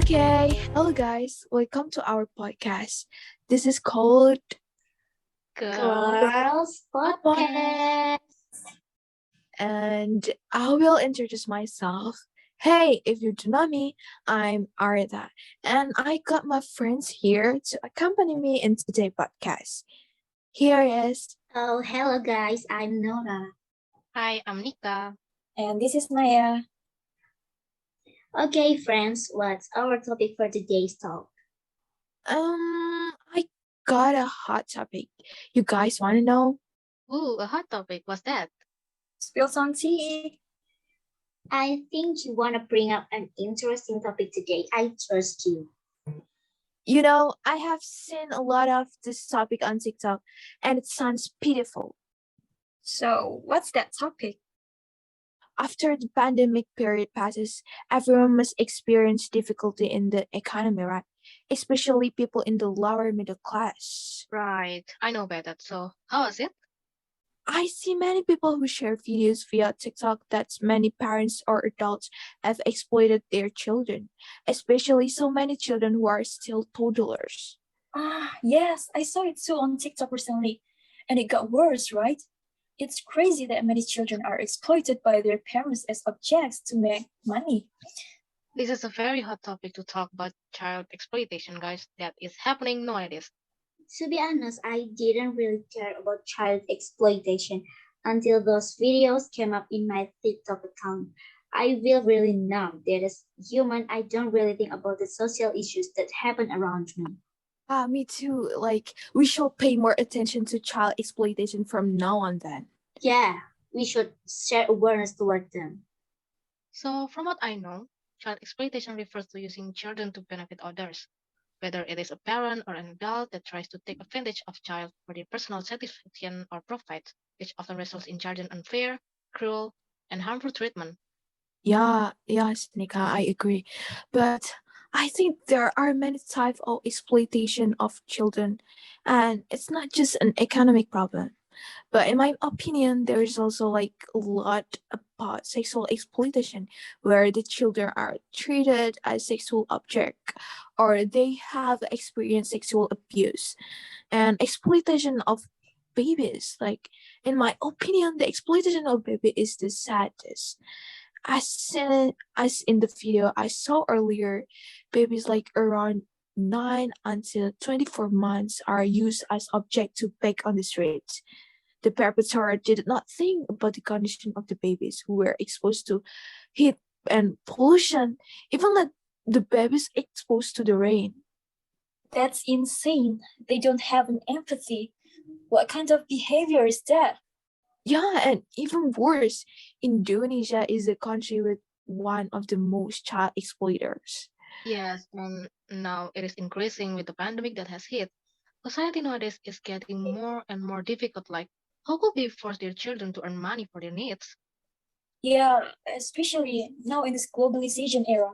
Okay, hello guys, welcome to our podcast. This is called Girls Podcast. and I will introduce myself. Hey, if you do know me, I'm Arda, and I got my friends here to accompany me in today's podcast. Here is Oh, hello guys, I'm Nora. Hi, I'm Nika. And this is Naya. Okay, friends, what's our topic for today's talk? I got a hot topic. You guys want to know? Ooh, a hot topic. What's that? Spill some tea. I think you want to bring up an interesting topic today. I trust you. You know, I have seen a lot of this topic on TikTok, and it sounds pitiful. So, what's that topic? After the pandemic period passes, everyone must experience difficulty in the economy, right? Especially people in the lower middle class. Right. I know about that. So, how was it? I see many people who share videos via TikTok that many parents or adults have exploited their children, especially so many children who are still toddlers. Yes, I saw it too on TikTok recently. And it got worse, right? It's crazy that many children are exploited by their parents as objects to make money. This is a very hot topic to talk about child exploitation, guys, that is happening nowadays. To be honest, I didn't really care about child exploitation until those videos came up in my TikTok account. I feel really numb. That as human, I don't really think about the social issues that happen around me. Me too. Like, we should pay more attention to child exploitation from now on then. Yeah, we should share awareness toward them. So, from what I know, child exploitation refers to using children to benefit others, whether it is a parent or an adult that tries to take advantage of child for their personal satisfaction or profit, which often results in children unfair, cruel, and harmful treatment. Yes, Nika, I agree. But I think there are many types of exploitation of children, and it's not just an economic problem. But in my opinion, there is also like a lot about sexual exploitation where the children are treated as sexual object or they have experienced sexual abuse and exploitation of babies. Like in my opinion, the exploitation of baby is the saddest. As in the video I saw earlier, babies like around 9 until 24 months are used as object to beg on the streets. The perpetrator did not think about the condition of the babies who were exposed to heat and pollution, even let the babies exposed to the rain. That's insane. They don't have an empathy. What kind of behavior is that? Yeah, and even worse, Indonesia is a country with one of the most child exploiters. Yes, and now it is increasing with the pandemic that has hit. Society nowadays is getting more and more difficult. Like, how could they force their children to earn money for their needs? Yeah, especially now in this globalization era.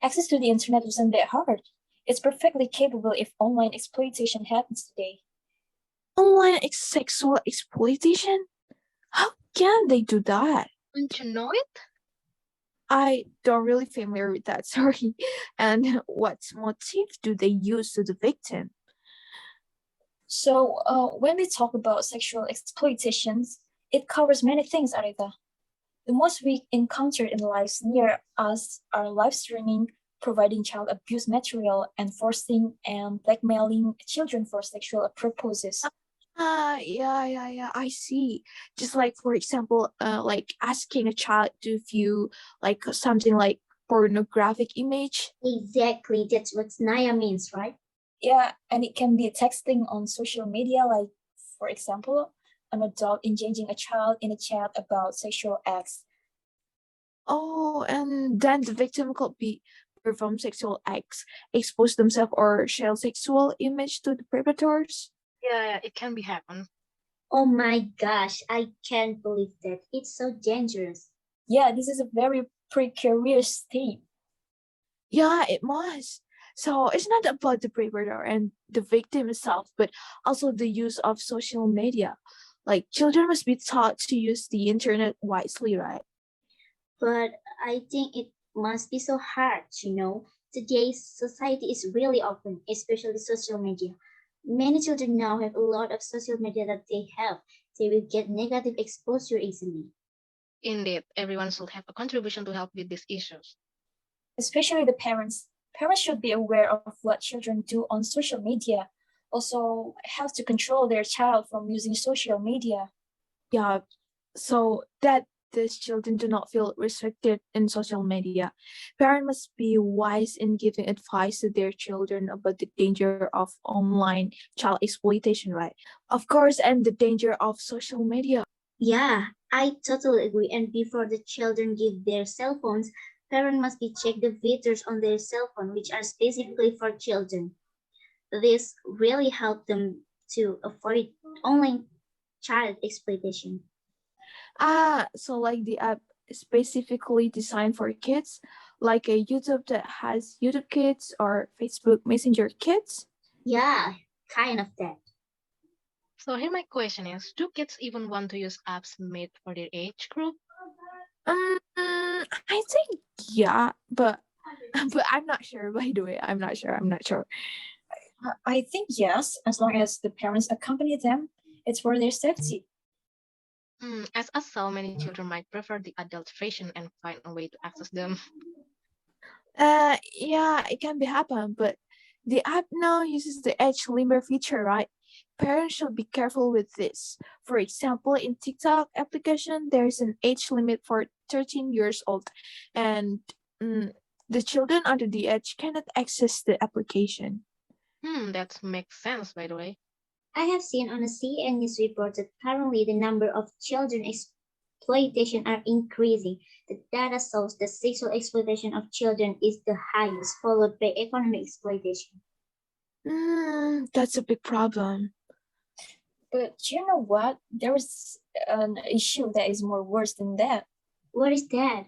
Access to the internet wasn't that hard. It's perfectly capable if online exploitation happens today. Online sexual exploitation? How can they do that? Don't you know it? I don't really familiar with that, sorry. And what motive do they use to the victim? So, when we talk about sexual exploitations, it covers many things, Arita. The most we encounter in lives near us are live streaming, providing child abuse material, and forcing and blackmailing children for sexual purposes. Yeah, I see. Just like for example, like asking a child to view like something like pornographic image. Exactly, that's what Naya means, right? Yeah, and it can be texting on social media, like, for example, an adult engaging a child in a chat about sexual acts. Oh, and then the victim could be perform sexual acts, expose themselves or share sexual image to the perpetrators. Yeah, it can be happen. Oh my gosh, I can't believe that. It's so dangerous. Yeah, this is a very precarious state. Yeah, it must. So it's not about the perpetrator and the victim itself, but also the use of social media. Like children must be taught to use the internet wisely, right? But I think it must be so hard, Today's society is really open, especially social media. Many children now have a lot of social media that they have. They will get negative exposure easily. Indeed, everyone should have a contribution to help with these issues. Especially the parents. Parents should be aware of what children do on social media. Also, have to control their child from using social media. Yeah, so that these children do not feel restricted in social media. Parents must be wise in giving advice to their children about the danger of online child exploitation, right? Of course, and the danger of social media. Yeah, I totally agree. And before the children give their cell phones, parents must be check the features on their cell phone, which are specifically for children. This really helped them to avoid online child exploitation. So like the app specifically designed for kids, like a YouTube that has YouTube Kids or Facebook Messenger Kids. Yeah, kind of that. So here my question is, do kids even want to use apps made for their age group? I think yeah, but but I'm not sure. By the way, I'm not sure. I'm not sure. I think yes, as long as the parents accompany them, it's for their safety. As so many children might prefer the adult version and find a way to access them. Yeah, it can be happen, but the app now uses the age limit feature, right? Parents should be careful with this. For example, in TikTok application, there's an age limit for 13 years old, and mm, the children under the age cannot access the application. That makes sense, by the way. I have seen on a CN News report that currently the number of children exploitation are increasing. The data shows that sexual exploitation of children is the highest, followed by economic exploitation. That's a big problem. But you know what? There is an issue that is more worse than that. What is that?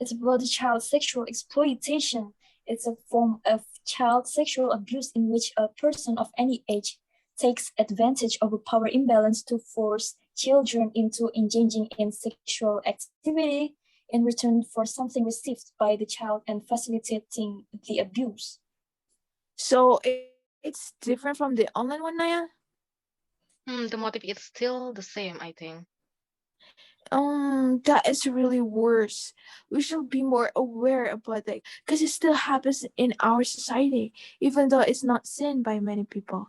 It's about the child sexual exploitation. It's a form of child sexual abuse in which a person of any age takes advantage of a power imbalance to force children into engaging in sexual activity in return for something received by the child and facilitating the abuse. So it's different from the online one, Naya? The motive is still the same, I think. That is really worse. We should be more aware about that because it still happens in our society, even though it's not seen by many people.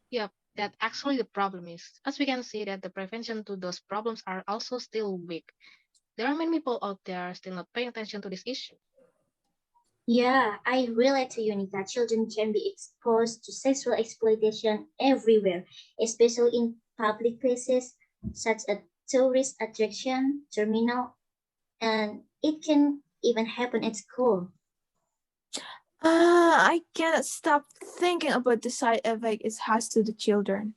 Yep, that actually the problem is. As we can see that the prevention to those problems are also still weak. There are many people out there still not paying attention to this issue. Yeah, I relate to Unica. Children can be exposed to sexual exploitation everywhere, especially in public places such as tourist attraction, terminal, and it can even happen at school. I cannot stop thinking about the side effect it has to the children.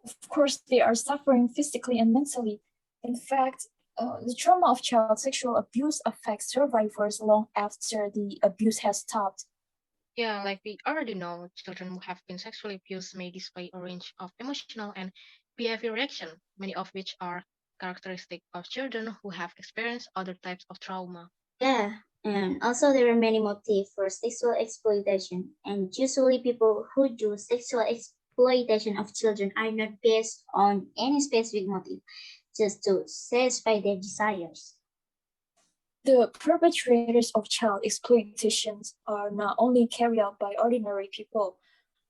Of course, they are suffering physically and mentally. In fact, the trauma of child sexual abuse affects survivors long after the abuse has stopped. Yeah, like we already know, children who have been sexually abused may display a range of emotional and behavior reaction, many of which are characteristic of children who have experienced other types of trauma. Yeah, and also there are many motifs for sexual exploitation, and usually people who do sexual exploitation of children are not based on any specific motive, just to satisfy their desires. The perpetrators of child exploitations are not only carried out by ordinary people,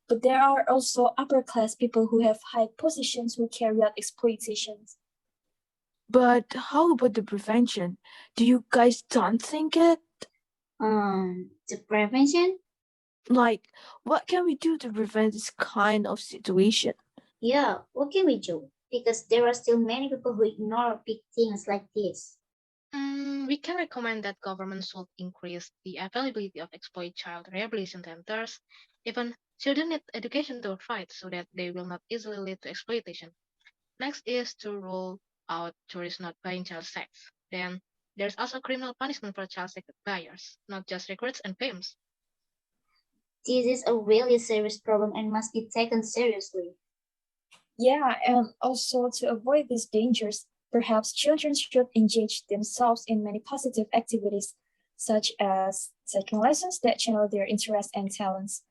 but there are also upper class people who have high positions who carry out exploitations. But how about the prevention? Do you guys don't think it? The prevention? Like, what can we do to prevent this kind of situation? Yeah, what can we do? Because there are still many people who ignore big things like this. We can recommend that government should increase the availability of exploit child rehabilitation centers. Even children need education to fight so that they will not easily lead to exploitation. Next is to rule out tourists not buying child sex. Then there's also criminal punishment for child sex buyers, not just recruits and pimps. This is a really serious problem and must be taken seriously. Yeah, and also to avoid these dangers, perhaps children should engage themselves in many positive activities such as taking lessons that channel their interests and talents.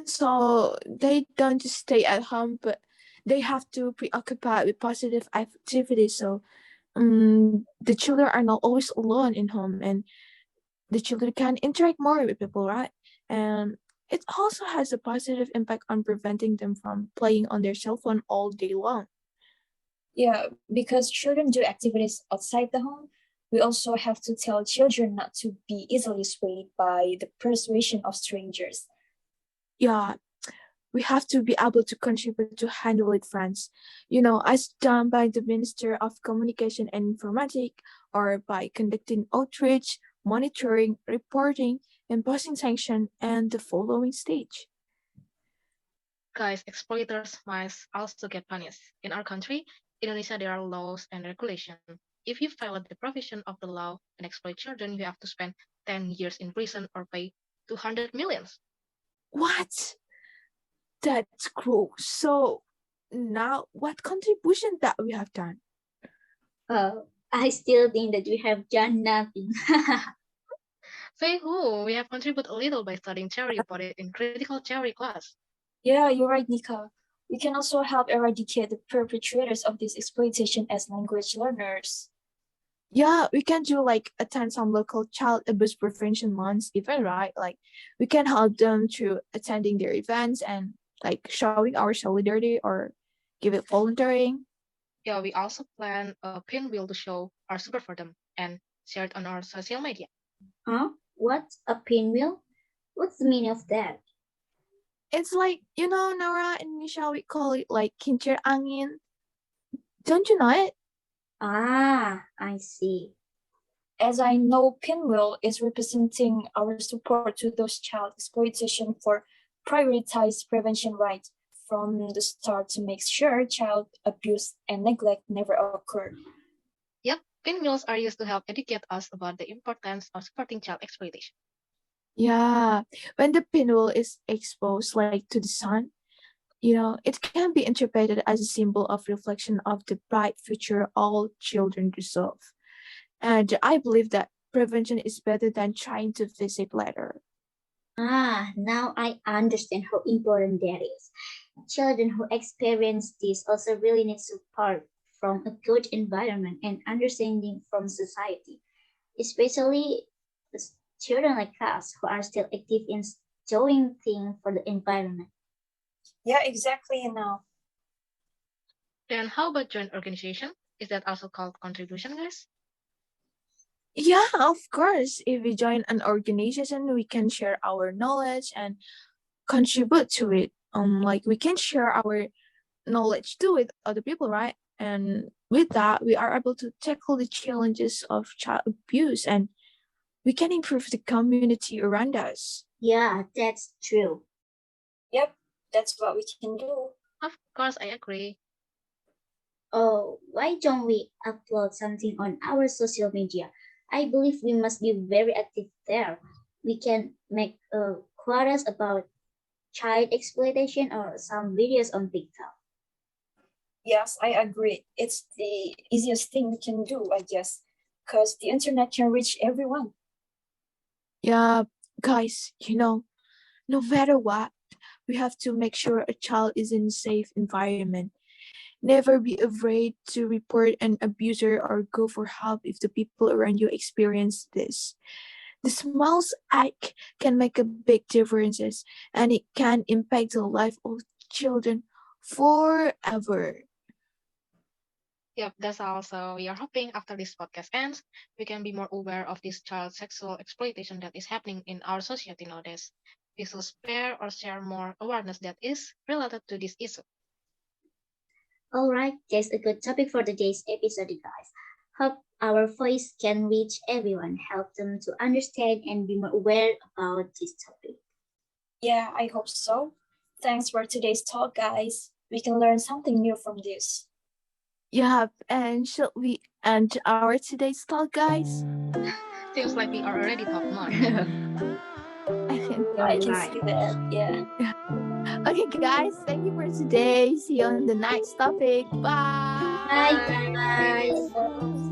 So they don't just stay at home, but they have to preoccupy with positive activities. So the children are not always alone in home, and the children can interact more with people, right? And it also has a positive impact on preventing them from playing on their cell phone all day long. Yeah, because children do activities outside the home, we also have to tell children not to be easily swayed by the persuasion of strangers. Yeah, we have to be able to contribute to handle it, friends. As done by the Minister of Communication and Informatics, or by conducting outreach, monitoring, reporting, imposing sanction, and the following stage. Guys, exploiters must also get punished. In our country, Indonesia, there are laws and regulations. If you violate the provision of the law and exploit children, you have to spend 10 years in prison or pay 200 millions. What? That's cruel. So now, what contribution that we have done? I still think that we have done nothing. Say who? We have contributed a little by studying theory about it in critical theory class. Yeah, you're right, Nika. We can also help eradicate the perpetrators of this exploitation as language learners. Yeah, we can do like attend some local child abuse prevention months even, right? Like we can help them through attending their events and like showing our solidarity or give it volunteering. Yeah, we also plan a pinwheel to show our support for them and share it on our social media. Huh? What's a pinwheel? What's the meaning of that? It's like, Nora, in Indonesia we call it like kincir angin. Don't you know it? Ah, I see. As I know, Pinwheel is representing our support to those child exploitation for prioritized prevention rights from the start to make sure child abuse and neglect never occur. Yep, pinwheels are used to help educate us about the importance of supporting child exploitation. Yeah. When the pinwheel is exposed like to the sun, it can be interpreted as a symbol of reflection of the bright future all children deserve. And I believe that prevention is better than trying to fix it later. Ah, now I understand how important that is. Children who experience this also really need support from a good environment and understanding from society, especially children like us who are still active in doing things for the environment. Yeah, exactly. Now, Then how about joint organization? Is that also called contribution, guys? Yeah, of course. If we join an organization, we can share our knowledge and contribute to it. Like we can share our knowledge too with other people, right? And with that, we are able to tackle the challenges of child abuse, and we can improve the community around us. Yeah, that's true. yep, that's what we can do. Of course, I agree. Oh, why don't we upload something on our social media? I believe we must be very active there. We can make quotas about child exploitation or some videos on TikTok. Yes, I agree. It's the easiest thing we can do, I guess, because the internet can reach everyone. Yeah, guys, no matter what, we have to make sure a child is in a safe environment. Never be afraid to report an abuser or go for help if the people around you experience this. The smallest act can make a big difference, and it can impact the life of children forever. Yep, that's also we are hoping after this podcast ends, we can be more aware of this child sexual exploitation that is happening in our society nowadays. We should spare or share more awareness that is related to this issue. All right, that's a good topic for today's episode, guys. Hope our voice can reach everyone, help them to understand and be more aware about this topic. Yeah, I hope so. Thanks for today's talk, guys. We can learn something new from this. Yeah, and should we end our today's talk, guys? Seems like we are already top notch. Yeah, I All can right. see that. Yeah. Okay, guys, thank you for today. See you on the next topic. Bye. Bye, Bye. guys. Bye.